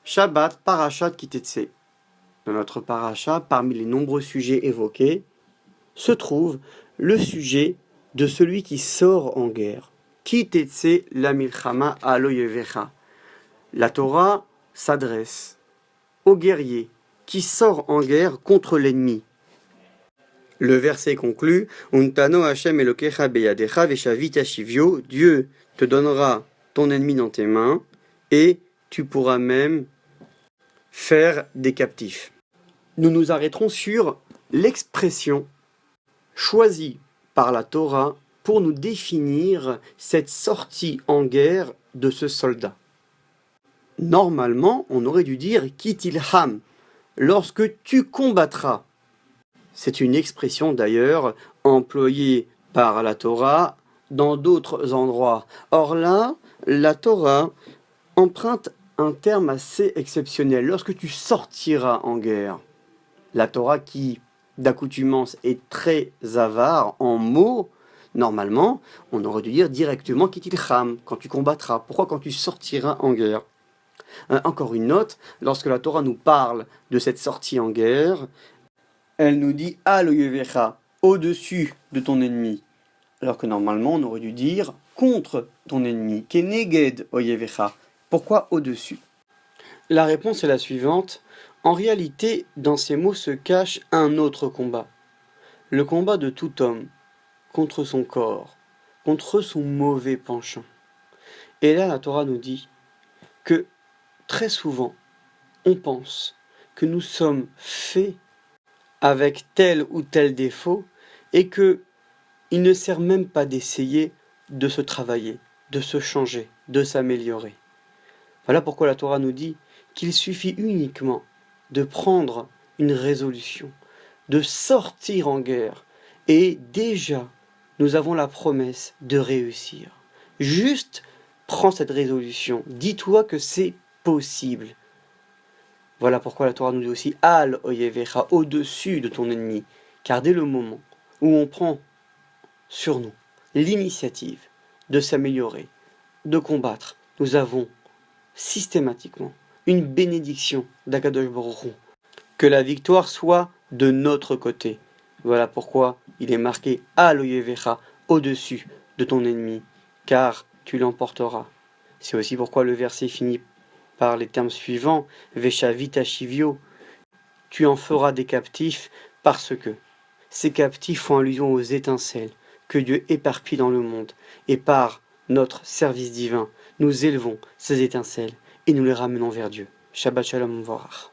Shabbat Parashat Kitetse. Dans notre parasha, parmi les nombreux sujets évoqués, se trouve le sujet de celui qui sort en guerre. Kitetse la milchama alo yevecha. La Torah s'adresse au guerrier qui sort en guerre contre l'ennemi. Le verset conclut Untano Hashem Elokecha beyadecha veshavita shivyo. Dieu te donnera ton ennemi dans tes mains et tu pourras même faire des captifs. Nous nous arrêterons sur l'expression choisie par la Torah pour nous définir cette sortie en guerre de ce soldat. Normalement, on aurait dû dire Kitilham, lorsque tu combattras. C'est une expression d'ailleurs employée par la Torah dans d'autres endroits. Or là, la Torah emprunte un terme assez exceptionnel. Lorsque tu sortiras en guerre, la Torah qui d'accoutumance est très avare en mots, normalement, on aurait dû dire directement Kitilcham, quand tu combattras. Pourquoi quand tu sortiras en guerre? Encore une note, lorsque la Torah nous parle de cette sortie en guerre, elle nous dit Al oyevecha, au-dessus de ton ennemi. Alors que normalement, on aurait dû dire contre ton ennemi, keneged oyevecha. Pourquoi au-dessus? La réponse est la suivante. En réalité, dans ces mots se cache un autre combat. Le combat de tout homme contre son corps, contre son mauvais penchant. Et là, la Torah nous dit que très souvent, on pense que nous sommes faits avec tel ou tel défaut et que il ne sert même pas d'essayer de se travailler, de se changer, de s'améliorer. Voilà pourquoi la Torah nous dit qu'il suffit uniquement de prendre une résolution, de sortir en guerre, et déjà nous avons la promesse de réussir. Juste prends cette résolution, dis-toi que c'est possible. Voilà pourquoi la Torah nous dit aussi Al oyevecha, au-dessus de ton ennemi, car dès le moment où on prend sur nous l'initiative de s'améliorer, de combattre, nous avons systématiquement une bénédiction d'Akadosh Baruch Hu. Que la victoire soit de notre côté. Voilà pourquoi il est marqué Al oyevecha, au-dessus de ton ennemi, car tu l'emporteras. C'est aussi pourquoi le verset finit par les termes suivants Veshavita shivyo, tu en feras des captifs parce que ces captifs font allusion aux étincelles que Dieu éparpille dans le monde, et par notre service divin, nous élevons ces étincelles et nous les ramenons vers Dieu. Shabbat Shalom Vorach.